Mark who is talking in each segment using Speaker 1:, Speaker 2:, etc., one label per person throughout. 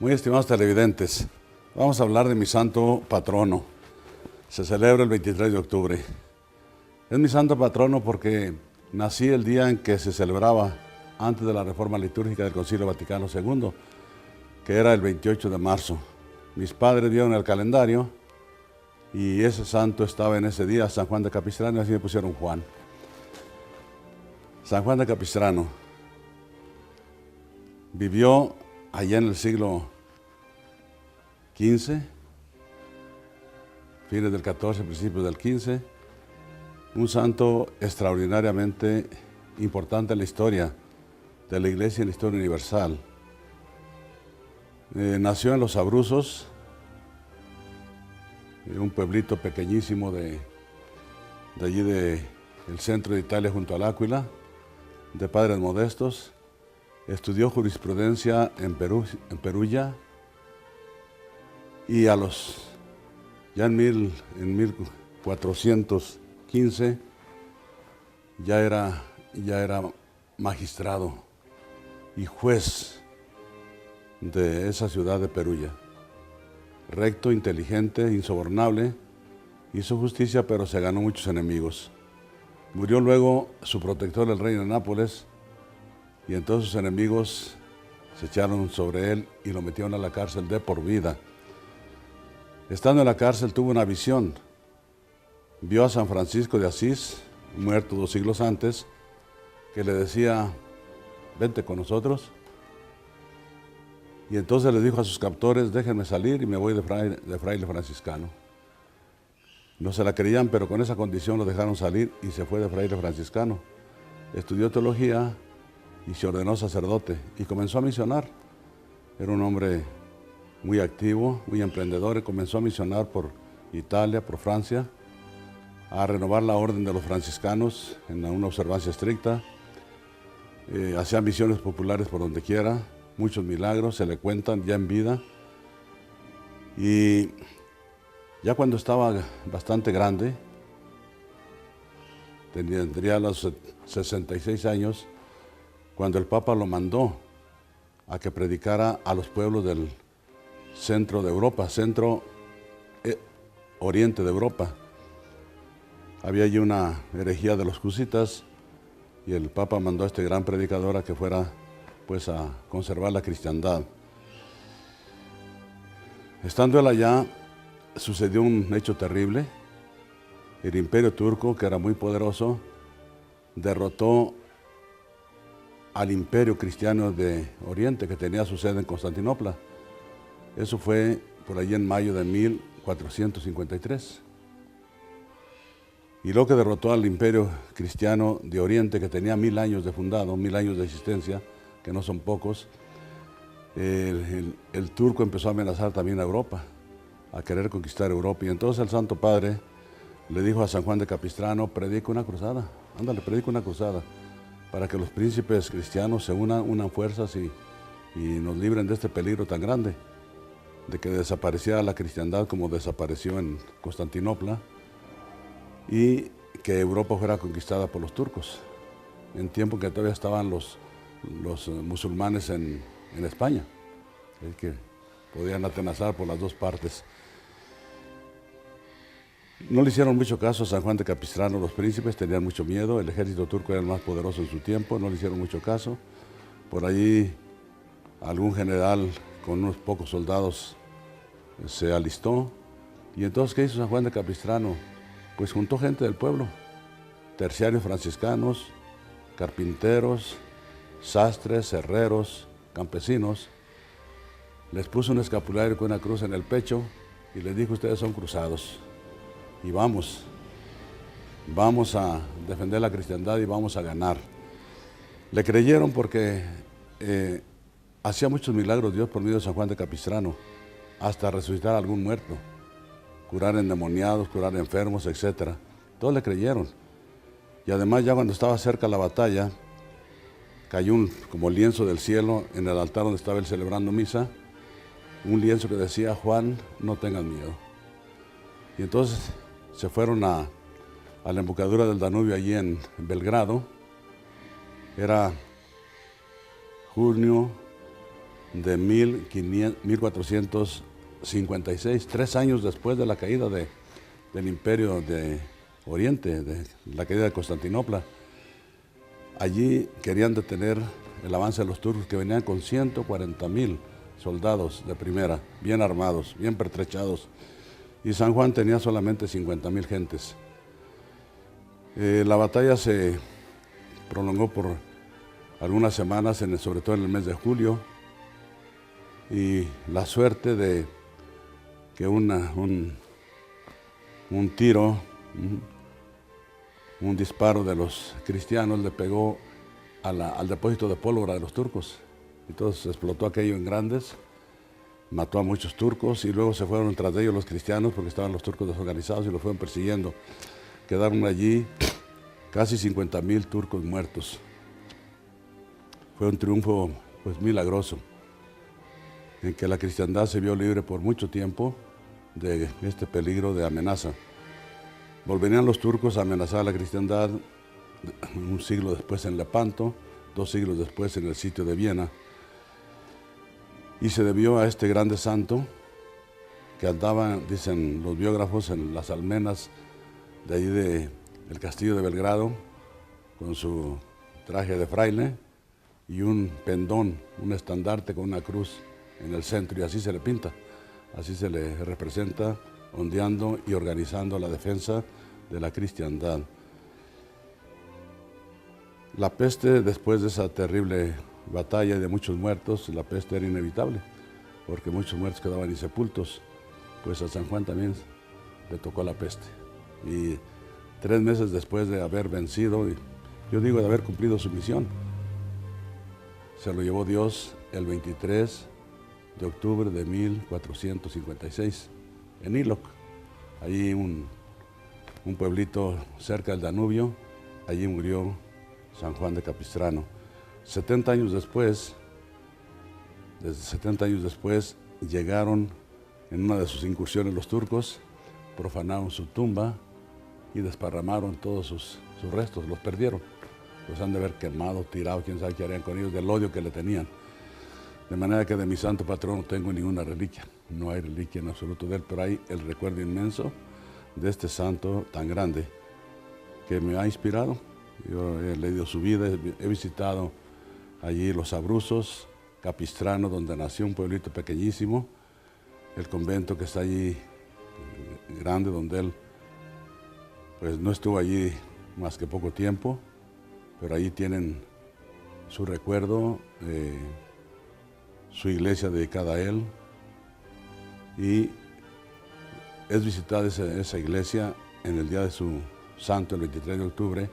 Speaker 1: Muy estimados televidentes, vamos a hablar de mi santo patrono. Se celebra el 23 de octubre. Es mi santo patrono porque nací el día en que se celebraba antes de la reforma litúrgica del Concilio Vaticano II, que era el 28 de marzo. Mis padres dieron el calendario y ese santo estaba en ese día, San Juan de Capistrano, y así me pusieron Juan. San Juan de Capistrano vivió allá en el siglo XV, fines del XIV, principios del XV, un santo extraordinariamente importante en la historia de la Iglesia y en la historia universal. Nació en Los Abruzos, un pueblito pequeñísimo de allí del centro de Italia junto al Áquila, de padres modestos. Estudió jurisprudencia en Perugia y en 1415 ya era magistrado y juez de esa ciudad de Perugia. Recto, inteligente, insobornable, hizo justicia, pero se ganó muchos enemigos. Murió luego su protector, el rey de Nápoles, y entonces sus enemigos se echaron sobre él y lo metieron a la cárcel de por vida. Estando en la cárcel tuvo una visión. Vio a San Francisco de Asís, muerto 2 siglos antes, que le decía: vente con nosotros. Y entonces le dijo a sus captores: déjenme salir y me voy de fraile franciscano. No se la creían, pero con esa condición lo dejaron salir y se fue de fraile franciscano. Estudió teología y se ordenó sacerdote y comenzó a misionar. Era un hombre muy activo, muy emprendedor, y comenzó a misionar por Italia, por Francia, a renovar la orden de los franciscanos en una observancia estricta. Hacía misiones populares por donde quiera, muchos milagros se le cuentan ya en vida. Y ya cuando estaba bastante grande, tendría los 66 años, cuando el Papa lo mandó a que predicara a los pueblos del centro de Europa, oriente de Europa. Había allí una herejía de los Cusitas y el Papa mandó a este gran predicador a que fuera pues a conservar la cristiandad. Estando él allá, sucedió un hecho terrible. El imperio turco, que era muy poderoso, derrotó al imperio cristiano de Oriente, que tenía su sede en Constantinopla. Eso fue por allí en mayo de 1453. Y lo que derrotó al imperio cristiano de Oriente, que tenía 1000 años de fundado, 1000 años de existencia, que no son pocos, el turco empezó a amenazar también a Europa, a querer conquistar Europa. Y entonces el Santo Padre le dijo a San Juan de Capistrano: predica una cruzada, ándale, predica una cruzada, para que los príncipes cristianos se unan fuerzas y nos libren de este peligro tan grande, de que desapareciera la cristiandad como desapareció en Constantinopla, y que Europa fuera conquistada por los turcos, en tiempo que todavía estaban los musulmanes en España, que podían atenazar por las dos partes. No le hicieron mucho caso a San Juan de Capistrano los príncipes, tenían mucho miedo, el ejército turco era el más poderoso en su tiempo, no le hicieron mucho caso. Por allí algún general con unos pocos soldados se alistó. Y entonces, ¿qué hizo San Juan de Capistrano? Pues juntó gente del pueblo, terciarios franciscanos, carpinteros, sastres, herreros, campesinos. Les puso un escapulario con una cruz en el pecho y les dijo: ustedes son cruzados y vamos a defender la cristiandad y vamos a ganar. Le creyeron porque hacía muchos milagros Dios por medio de San Juan de Capistrano, hasta resucitar a algún muerto, curar endemoniados, curar enfermos, etc. Todos le creyeron. Y además, ya cuando estaba cerca la batalla, cayó como lienzo del cielo en el altar donde estaba él celebrando misa, un lienzo que decía: Juan, no tengas miedo. Y entonces se fueron a la embocadura del Danubio, allí en Belgrado. Era junio de 1456, 3 años después de la caída del Imperio de Oriente, de la caída de Constantinopla. Allí querían detener el avance de los turcos, que venían con 140,000 soldados de primera, bien armados, bien pertrechados, y San Juan tenía solamente 50,000 gentes. La batalla se prolongó por algunas semanas, sobre todo en el mes de julio, y la suerte de que un tiro, un disparo de los cristianos le pegó al depósito de pólvora de los turcos. Entonces explotó aquello en grandes, mató a muchos turcos y luego se fueron tras de ellos los cristianos porque estaban los turcos desorganizados y los fueron persiguiendo. Quedaron allí casi 50,000 turcos muertos. Fue un triunfo pues milagroso, en que la cristiandad se vio libre por mucho tiempo de este peligro de amenaza. Volverían los turcos a amenazar a la cristiandad un siglo después en Lepanto, 2 siglos después en el sitio de Viena, y se debió a este grande santo que andaba, dicen los biógrafos, en las almenas de allí del castillo de Belgrado, con su traje de fraile y un pendón, un estandarte con una cruz en el centro, y así se le pinta, así se le representa, ondeando y organizando la defensa de la cristiandad. La peste, después de esa terrible batalla y de muchos muertos, la peste era inevitable, porque muchos muertos quedaban insepultos. Pues a San Juan también le tocó la peste. Y 3 meses después de haber vencido, yo digo de haber cumplido su misión, se lo llevó Dios el 23 de octubre de 1456, en Iloc, allí un pueblito cerca del Danubio. Allí murió San Juan de Capistrano. 70 años después, llegaron en una de sus incursiones los turcos, profanaron su tumba y desparramaron todos sus restos, los perdieron. Los han de haber quemado, tirado, quién sabe qué harían con ellos, del odio que le tenían. De manera que de mi santo patrón no tengo ninguna reliquia, no hay reliquia en absoluto de él, pero hay el recuerdo inmenso de este santo tan grande que me ha inspirado. Yo he leído su vida, he visitado allí Los Abruzos, Capistrano, donde nació, un pueblito pequeñísimo, el convento que está allí grande, donde él pues no estuvo allí más que poco tiempo, pero allí tienen su recuerdo, su iglesia dedicada a él, y es visitada esa iglesia en el día de su santo, el 23 de octubre,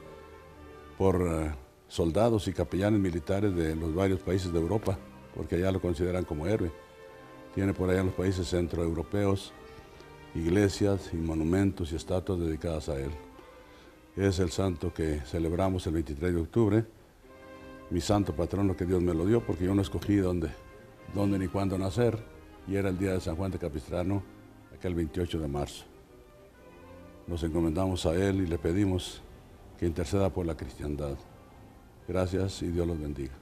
Speaker 1: por soldados y capellanes militares de los varios países de Europa, porque allá lo consideran como héroe. Tiene por allá en los países centroeuropeos iglesias y monumentos y estatuas dedicadas a él. Es el santo que celebramos el 23 de octubre, mi santo patrono, que Dios me lo dio, porque yo no escogí dónde ni cuándo nacer, y era el día de San Juan de Capistrano, aquel 28 de marzo. Nos encomendamos a él y le pedimos que interceda por la cristiandad. Gracias y Dios los bendiga.